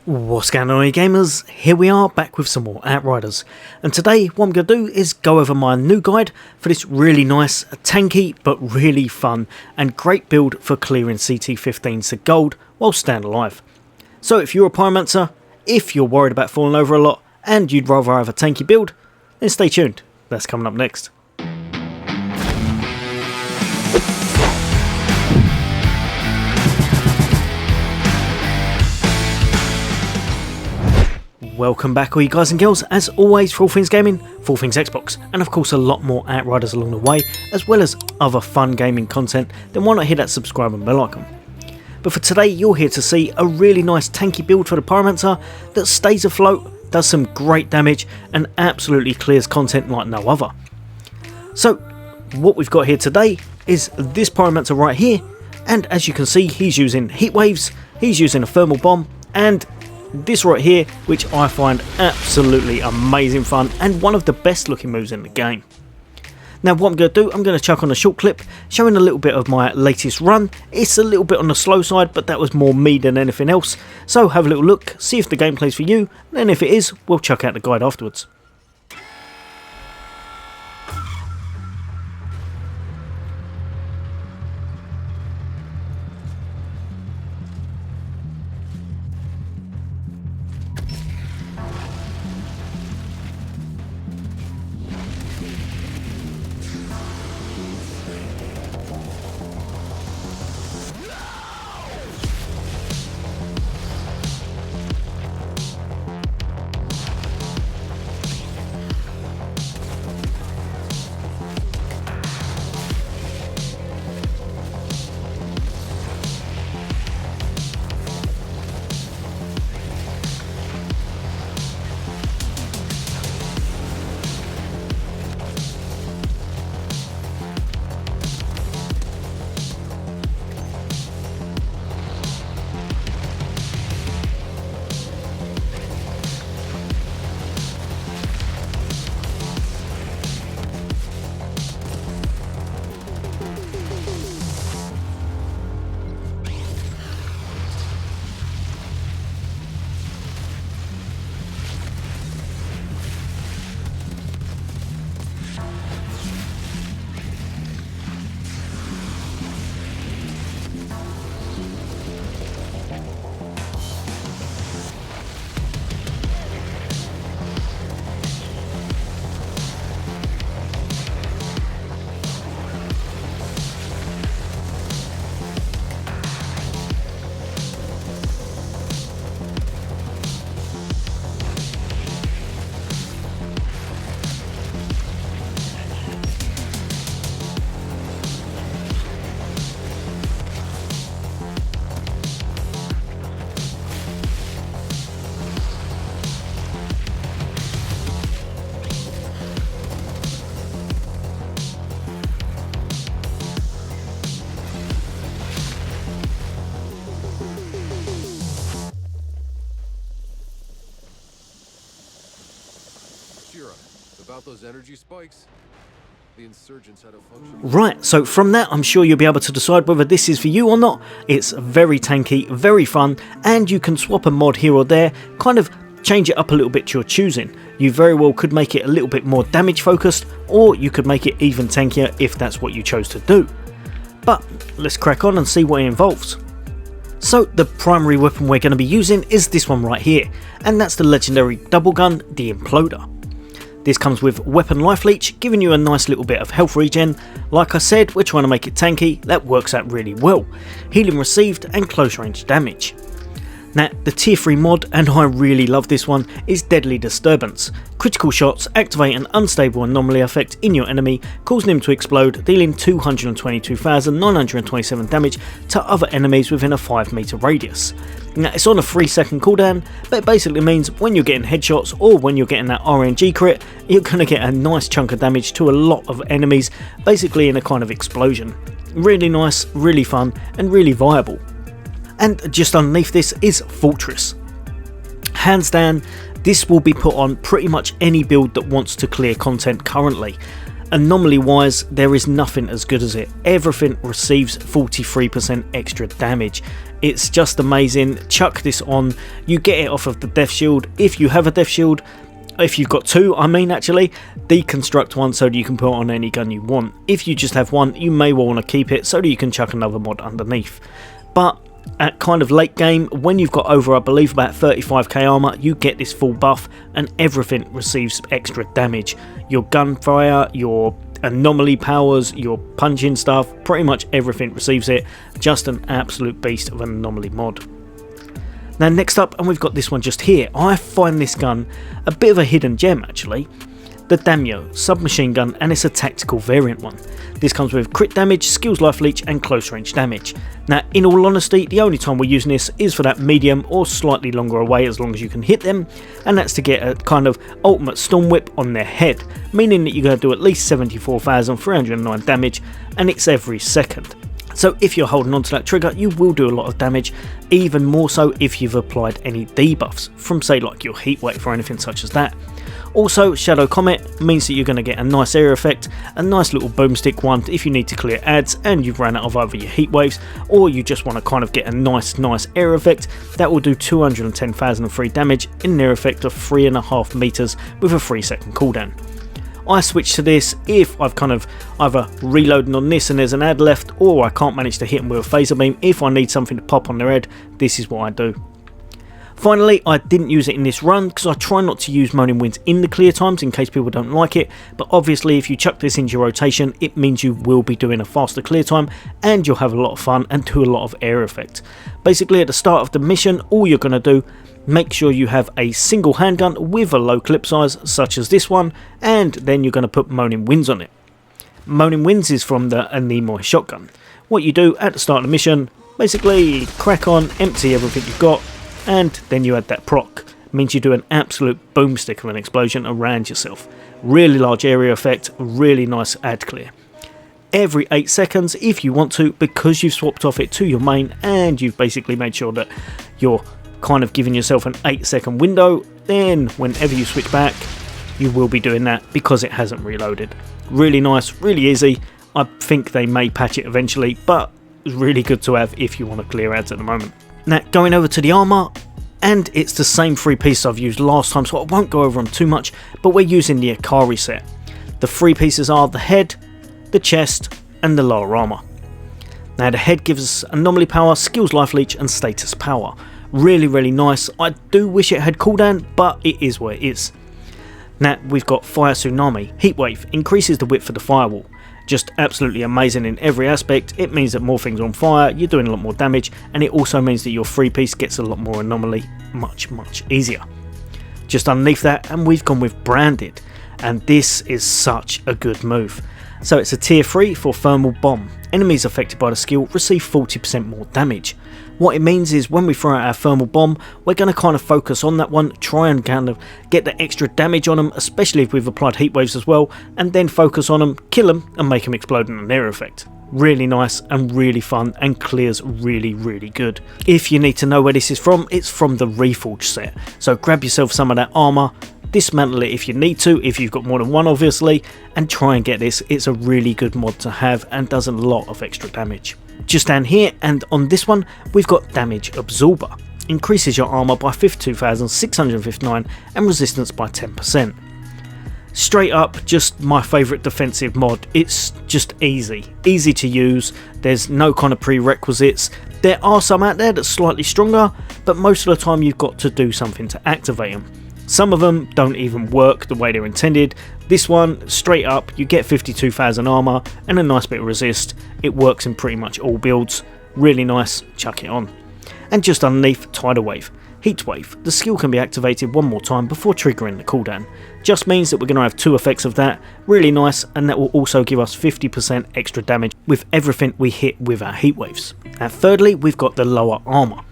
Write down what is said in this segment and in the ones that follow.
What's going on, gamers? Here we are back with some more Outriders, and today what I'm going to do is go over my new guide for this really nice, tanky but really fun and great build for clearing CT15s to gold while staying alive. So if you're a pyromancer, if you're worried about falling over a lot and you'd rather have a tanky build, then stay tuned, that's coming up next. Welcome back all you guys and girls, as always, for all things gaming, for all things Xbox, and of course a lot more Outriders along the way, as well as other fun gaming content. Then why not hit that subscribe and bell icon. But for today you're here to see a really nice tanky build for the pyromancer that stays afloat, does some great damage and absolutely clears content like no other. So what we've got here today is this pyromancer right here, and as you can see he's using heat waves, he's using a thermal bomb, and this right here, which I find absolutely amazing fun and one of the best looking moves in the game. Now what I'm going to do, I'm going to chuck on a short clip showing a little bit of my latest run. It's a little bit on the slow side, but that was more me than anything else. So have a little look, see if the gameplay's for you, and if it is, we'll chuck out the guide afterwards. About those energy spikes, the insurgents had a function. Right, so from that I'm sure you'll be able to decide whether this is for you or not. It's very tanky, very fun, and you can swap a mod here or there, kind of change it up a little bit to your choosing. You very well could make it a little bit more damage focused, or you could make it even tankier if that's what you chose to do. But let's crack on and see what it involves. So the primary weapon we're going to be using is this one right here, and that's the legendary double gun, the Imploder. This comes with weapon life leech, giving you a nice little bit of health regen. Like I said, we're trying to make it tanky, that works out really well. Healing received and close range damage. Now the tier 3 mod, and I really love this one, is Deadly Disturbance. Critical shots activate an unstable anomaly effect in your enemy, causing him to explode, dealing 222,927 damage to other enemies within a 5 meter radius. Now it's on a 3-second cooldown, but it basically means when you're getting headshots or when you're getting that RNG crit, you're going to get a nice chunk of damage to a lot of enemies, basically in a kind of explosion. Really nice, really fun, and really viable. And just underneath this is Fortress. Hands down, this will be put on pretty much any build that wants to clear content currently. Anomaly wise, there is nothing as good as it. Everything receives 43% extra damage. It's just amazing. Chuck this on, you get it off of the death shield. If you have a death shield, if you've got two, I mean actually, deconstruct one so that you can put it on any gun you want. If you just have one, you may well want to keep it so that you can chuck another mod underneath. But at kind of late game, when you've got over, I believe, about 35k armor, you get this full buff and everything receives extra damage. Your gunfire, your anomaly powers, your punching stuff, pretty much everything receives it. Just an absolute beast of an anomaly mod. Now next up, and we've got this one just here, I find this gun a bit of a hidden gem actually. The Damyo submachine gun, and it's a tactical variant one. This comes with crit damage, skills life leech and close range damage. Now in all honesty, the only time we're using this is for that medium or slightly longer away as long as you can hit them, and that's to get a kind of ultimate storm whip on their head, meaning that you're going to do at least 74,309 damage, and it's every second. So if you're holding onto that trigger, you will do a lot of damage, even more so if you've applied any debuffs from say like your heat wave or anything such as that. Also, Shadow Comet means that you're going to get a nice area effect, a nice little boomstick one if you need to clear ads and you've ran out of either your heat waves, or you just want to kind of get a nice area effect. That will do 210,003 damage in an area effect of 3.5 meters with a 3-second cooldown. I switch to this if I've kind of either reloading on this and there's an ad left, or I can't manage to hit them with a faserbeam. If I need something to pop on their head, this is what I do. Finally, I didn't use it in this run because I try not to use Moaning Winds in the clear times in case people don't like it, but obviously if you chuck this into your rotation, it means you will be doing a faster clear time and you'll have a lot of fun and do a lot of air effect. Basically at the start of the mission, all you're going to do, make sure you have a single handgun with a low clip size such as this one, and then you're going to put Moaning Winds on it. Moaning Winds is from the Anomaly shotgun. What you do at the start of the mission, basically crack on, empty everything you've got, and then you add that proc. Means you do an absolute boomstick of an explosion around yourself. Really large area effect, really nice ad clear. Every 8 seconds if you want to, because you've swapped off it to your main and you've basically made sure that you're kind of giving yourself an 8-second window, then whenever you switch back you will be doing that because it hasn't reloaded. Really nice, really easy. I think they may patch it eventually, but it's really good to have if you want to clear ads at the moment. Now going over to the armour, and it's the same 3 pieces I've used last time, so I won't go over them too much, but we're using the Acari set. The 3 pieces are the head, the chest and the lower armour. Now the head gives us anomaly power, skills life leech and status power. Really nice. I do wish it had cooldown, but it is what it is. Now we've got Fire Tsunami. Heatwave increases the width of the firewall. Just absolutely amazing in every aspect. It means that more things are on fire, you're doing a lot more damage, and it also means that your 3-piece gets a lot more anomaly much easier. Just underneath that, and we've gone with Branded, and this is such a good move. So it's a tier 3 for thermal bomb. Enemies affected by the skill receive 40% more damage. What it means is when we throw out our thermal bomb, we're going to kind of focus on that one, try and kind of get the extra damage on them, especially if we've applied heat waves as well, and then focus on them, kill them and make them explode in an air effect. Really nice and really fun, and clears really good. If you need to know where this is from, it's from the Reforged set. So grab yourself some of that armour, dismantle it if you need to, if you've got more than one obviously, and try and get this. It's a really good mod to have and does a lot of extra damage. Just down here and on this one we've got Damage Absorber. Increases your armour by 52,659 and resistance by 10%. Straight up just my favourite defensive mod. It's just easy to use. There's no kind of prerequisites. There are some out there that's slightly stronger, but most of the time you've got to do something to activate them. Some of them don't even work the way they're intended. This one, straight up, you get 52,000 armour and a nice bit of resist. It works in pretty much all builds. Really nice, chuck it on. And just underneath, Tidal Wave. Heat Wave. The skill can be activated one more time before triggering the cooldown. Just means that we're going to have 2 effects of that. Really nice, and that will also give us 50% extra damage with everything we hit with our heat waves. And thirdly, we've got the lower armour.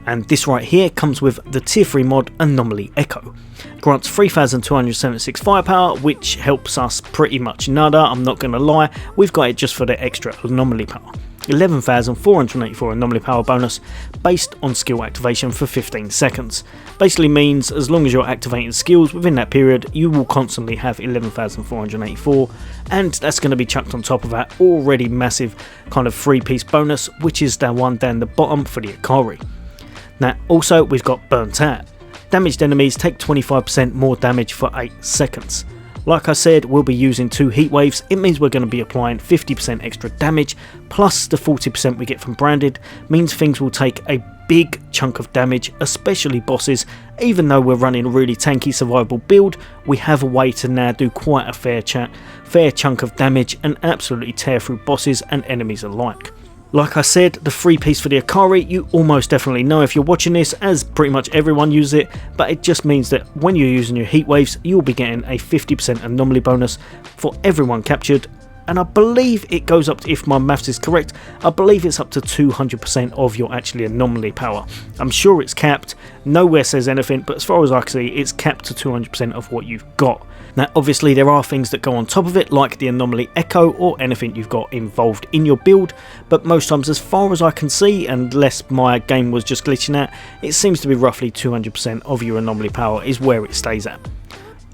And this right here comes with the tier 3 mod Anomaly Echo. Grants 3,276 firepower, which helps us pretty much nada, I'm not going to lie. We've got it just for the extra anomaly power. 11,484 anomaly power bonus based on skill activation for 15 seconds. Basically means as long as you're activating skills within that period, you will constantly have 11,484, and that's going to be chucked on top of that already massive kind of 3-piece bonus, which is the one down the bottom for the acari. Now also we've got burnt out. Damaged enemies take 25% more damage for 8 seconds. Like I said, we'll be using 2 heat waves. It means we're going to be applying 50% extra damage, plus the 40% we get from branded means things will take a big chunk of damage, especially bosses. Even though we're running a really tanky survivable build, we have a way to now do quite a fair chunk of damage and absolutely tear through bosses and enemies alike. Like I said, the 3-piece for the acari, you almost definitely know if you're watching this, as pretty much everyone uses it, but it just means that when you're using your heat waves, you'll be getting a 50% anomaly bonus for everyone captured, and I believe it goes up to, if my maths is correct, I believe it's up to 200% of your actually anomaly power. I'm sure it's capped, nowhere says anything, but as far as I can see, it's capped to 200% of what you've got. Now obviously there are things that go on top of it, like the anomaly echo or anything you've got involved in your build, but most times, as far as I can see, unless my game was just glitching out, it seems to be roughly 200% of your anomaly power is where it stays at.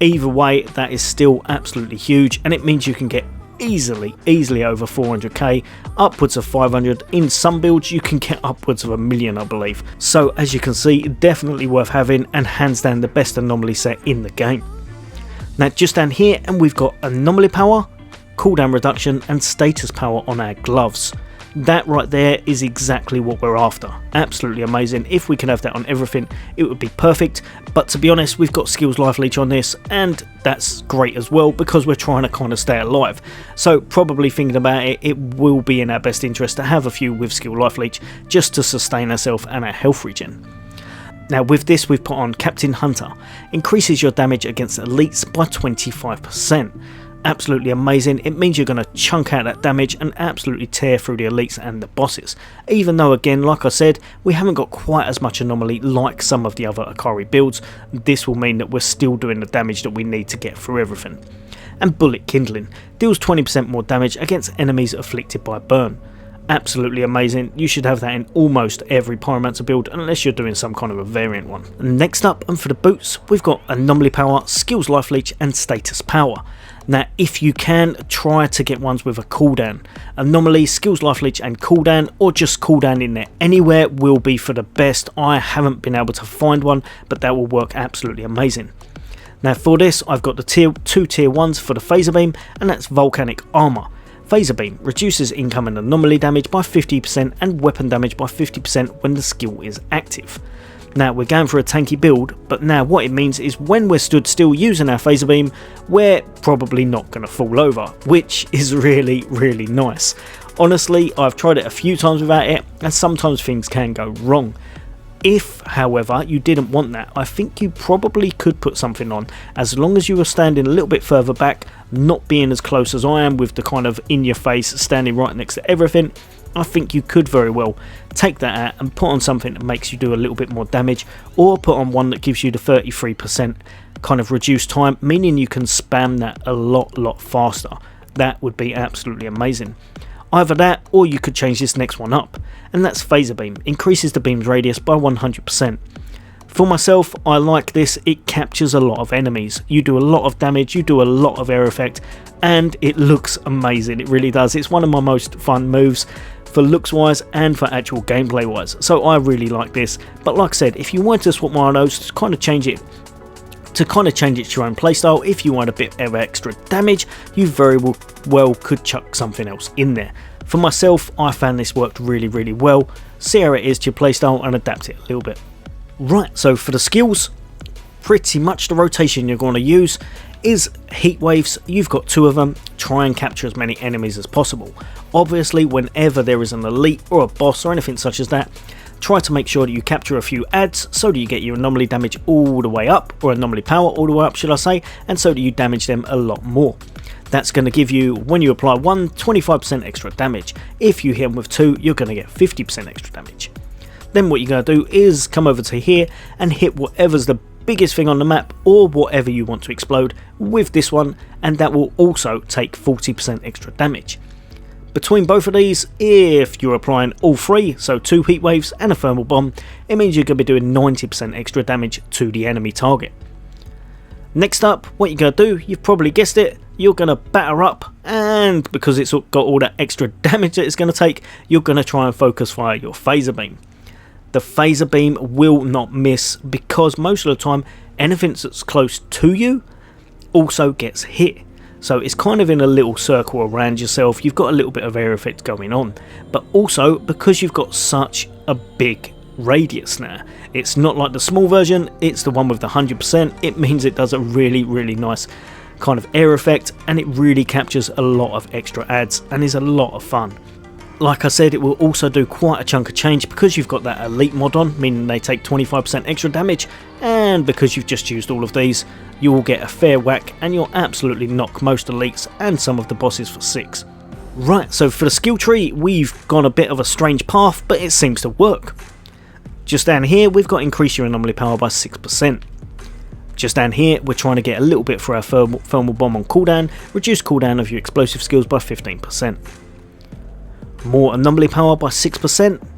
Either way, that is still absolutely huge, and it means you can get easily over 400k, upwards of 500, in some builds you can get upwards of 1 million I believe. So as you can see, definitely worth having, and hands down the best anomaly set in the game. Now just down here, and we've got anomaly power, cooldown reduction and status power on our gloves. That right there is exactly what we're after. Absolutely amazing. If we can have that on everything, it would be perfect, but to be honest, we've got skills life leech on this, and that's great as well because we're trying to kind of stay alive. So probably thinking about it, it will be in our best interest to have a few with skill life leech just to sustain ourselves and our health regen. Now with this, we've put on Captain Hunter, increases your damage against elites by 25%. Absolutely amazing. It means you're going to chunk out that damage and absolutely tear through the elites and the bosses. Even though, again, like I said, we haven't got quite as much anomaly like some of the other acari builds, this will mean that we're still doing the damage that we need to get through everything. And Bullet Kindling, deals 20% more damage against enemies afflicted by burn. Absolutely amazing. You should have that in almost every pyromancer build unless you're doing some kind of a variant one. Next up, and for the boots, we've got anomaly power, skills life leech and status power. Now if you can, try to get ones with a cooldown. Anomaly, skills life leech and cooldown, or just cooldown in there anywhere, will be for the best. I haven't been able to find one, but that will work absolutely amazing. Now for this, I've got the two tier 1s for the faserbeam, and that's volcanic armor. Faserbeam reduces incoming anomaly damage by 50% and weapon damage by 50% when the skill is active. Now we're going for a tanky build, but now what it means is when we're stood still using our faserbeam, we're probably not going to fall over, which is really nice. Honestly, I've tried it a few times without it, and sometimes things can go wrong. If, however, you didn't want that, I think you probably could put something on, as long as you were standing a little bit further back, not being as close as I am with the kind of in your face, standing right next to everything. I think you could very well take that out and put on something that makes you do a little bit more damage, or put on one that gives you the 33% kind of reduced time, meaning you can spam that a lot faster. That would be absolutely amazing. Either that, or you could change this next one up, and that's Faserbeam, increases the beam's radius by 100%. For myself, I like this. It captures a lot of enemies, you do a lot of damage, you do a lot of air effect, and it looks amazing. It really does. It's one of my most fun moves for looks wise and for actual gameplay wise, so I really like this. But like I said, if you want to swap one of those to kind of change it to your own playstyle, if you want a bit of extra damage, you very well could chuck something else in there. For myself, I found this worked really well. See how it is to your playstyle and adapt it a little bit. Right, so for the skills, pretty much the rotation you're going to use is heat waves. You've got 2 of them. Try and capture as many enemies as possible. Obviously, whenever there is an elite or a boss or anything such as that, try to make sure that you capture a few adds so that you get your anomaly damage all the way up, or anomaly power all the way up should I say, and so that you damage them a lot more. That's going to give you, when you apply 1, 25% extra damage. If you hit them with 2, you're going to get 50% extra damage. Then what you're going to do is come over to here and hit whatever's the biggest thing on the map, or whatever you want to explode with this one, and that will also take 40% extra damage. Between both of these, if you're applying all three, so 2 heat waves and a thermal bomb, it means you're going to be doing 90% extra damage to the enemy target. Next up, what you're going to do, you've probably guessed it, you're going to batter up, and because it's got all that extra damage that it's going to take, you're going to try and focus fire your phaser beam. The phaser beam will not miss because most of the time anything that's close to you also gets hit. So it's kind of in a little circle around yourself, you've got a little bit of air effect going on, but also because you've got such a big radius now, it's not like the small version, it's the one with the 100%, it means it does a really nice kind of air effect, and it really captures a lot of extra adds and is a lot of fun. Like I said, it will also do quite a chunk of change because you've got that elite mod on, meaning they take 25% extra damage, and because you've just used all of these, you will get a fair whack and you'll absolutely knock most elites and some of the bosses for 6. Right, so for the skill tree, we've gone a bit of a strange path, but it seems to work. Just down here, we've got increase your anomaly power by 6%. Just down here, we're trying to get a little bit for our thermal bomb on cooldown, reduce cooldown of your explosive skills by 15%. More anomaly power by 6%.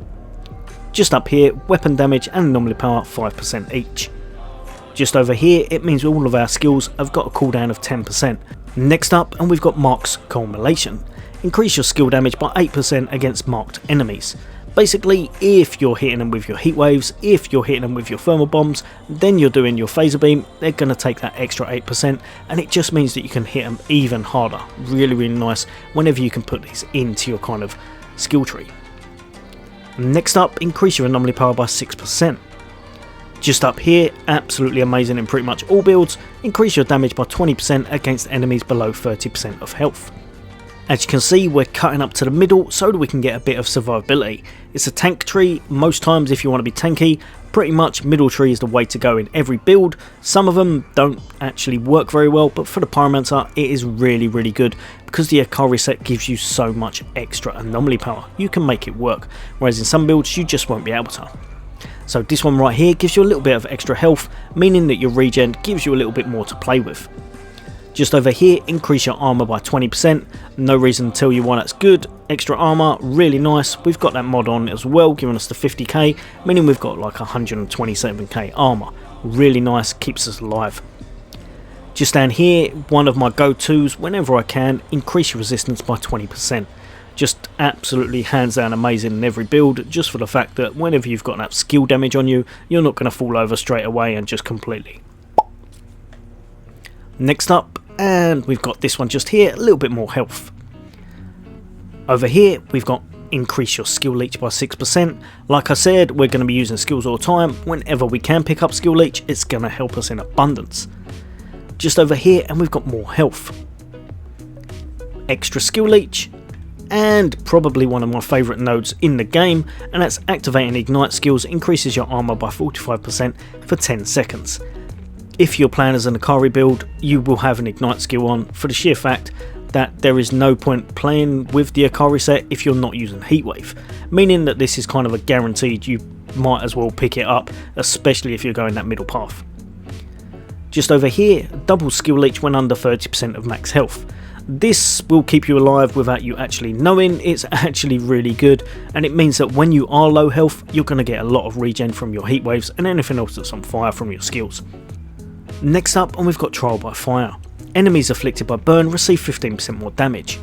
Just up here, weapon damage and anomaly power 5% each. Just over here, it means all of our skills have got a cooldown of 10%. Next up, and we've got Mark's Culmination. Increase your skill damage by 8% against marked enemies. Basically, if you're hitting them with your heat waves, if you're hitting them with your thermal bombs, then you're doing your phaser beam, they're going to take that extra 8%, and it just means that you can hit them even harder. Really nice whenever you can put these into your kind of skill tree. Next up, increase your anomaly power by 6%. Just up here, absolutely amazing in pretty much all builds, increase your damage by 20% against enemies below 30% of health. As you can see, we're cutting up to the middle so that we can get a bit of survivability. It's a tank tree, most times if you want to be tanky, pretty much middle tree is the way to go in every build. Some of them don't actually work very well, but for the pyromancer it is really good because the acari set gives you so much extra anomaly power. You can make it work, whereas in some builds you just won't be able to. So this one right here gives you a little bit of extra health, meaning that your regen gives you a little bit more to play with. Just over here, increase your armor by 20%, no reason to tell you why that's good. Extra armor, really nice. We've got that mod on as well, giving us the 50k, meaning we've got like 127k armor. Really nice, keeps us alive. Just down here, one of my go-tos whenever I can, increase your resistance by 20%. Just absolutely hands down amazing in every build, just for the fact that whenever you've got that skill damage on you, you're not going to fall over straight away and just completely. Next up, and we've got this one just here, a little bit more health. Over here, we've got increase your skill leech by 6%. Like I said, we're going to be using skills all the time. Whenever we can pick up skill leech, it's going to help us in abundance. Just over here, and we've got more health. Extra skill leech, and probably one of my favourite nodes in the game, and that's activating ignite skills, increases your armor by 45% for 10 seconds. If you're playing as an acari build, you will have an ignite skill on for the sheer fact that there is no point playing with the acari set if you're not using heatwave, meaning that this is kind of a guaranteed you might as well pick it up, especially if you're going that middle path. Just over here, double skill leech when under 30% of max health. This will keep you alive without you actually knowing. It's actually really good, and it means that when you are low health, you're going to get a lot of regen from your heat waves and anything else that's on fire from your skills. Next up, and we've got Trial by Fire. Enemies afflicted by burn receive 15% more damage.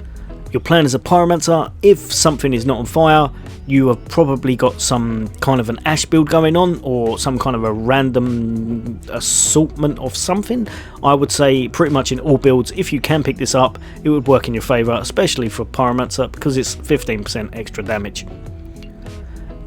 You're playing as a pyromancer. If something is not on fire, you have probably got some kind of an ash build going on, or some kind of a random assortment of something. I would say pretty much in all builds, if you can pick this up, it would work in your favour, especially for pyromancer because it's 15% extra damage.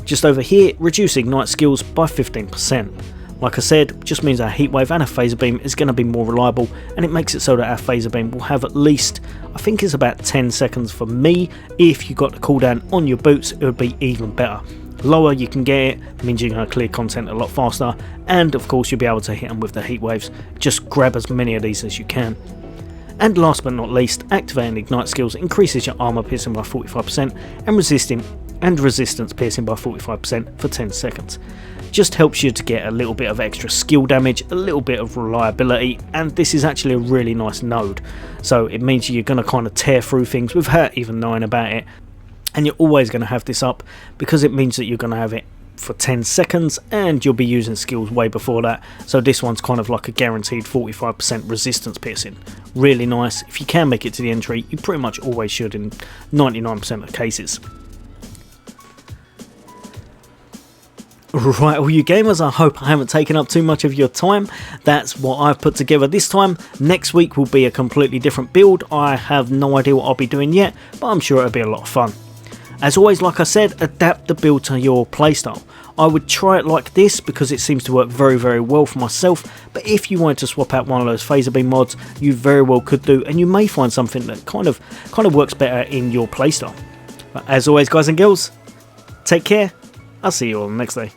Just over here, reduce ignite skills by 15%. Like I said, just means our heatwave and our phaser beam is going to be more reliable, and it makes it so that our phaser beam will have at least, I think it's about 10 seconds for me. If you got the cooldown on your boots, it would be even better. Lower you can get it, means you're going to clear content a lot faster, and of course you'll be able to hit them with the heat waves. Just grab as many of these as you can. And last but not least, activating ignite skills increases your armor piercing by 45% and resisting and resistance piercing by 45% for 10 seconds. Just helps you to get a little bit of extra skill damage, a little bit of reliability, and this is actually a really nice node. So it means you're going to kind of tear through things without even knowing about it. And you're always going to have this up because it means that you're going to have it for 10 seconds and you'll be using skills way before that. So this one's kind of like a guaranteed 45% resistance piercing. Really nice. If you can make it to the end tree, you pretty much always should in 99% of cases. Right, all you gamers, I hope I haven't taken up too much of your time. That's what I've put together this time. Next week will be a completely different build. I have no idea what I'll be doing yet, but I'm sure it'll be a lot of fun. As always, like I said, adapt the build to your playstyle. I would try it like this because it seems to work very well for myself, but if you wanted to swap out one of those faserbeam mods, you very well could do, and you may find something that kind of works better in your playstyle. But as always, guys and girls, take care. I'll see you all next day.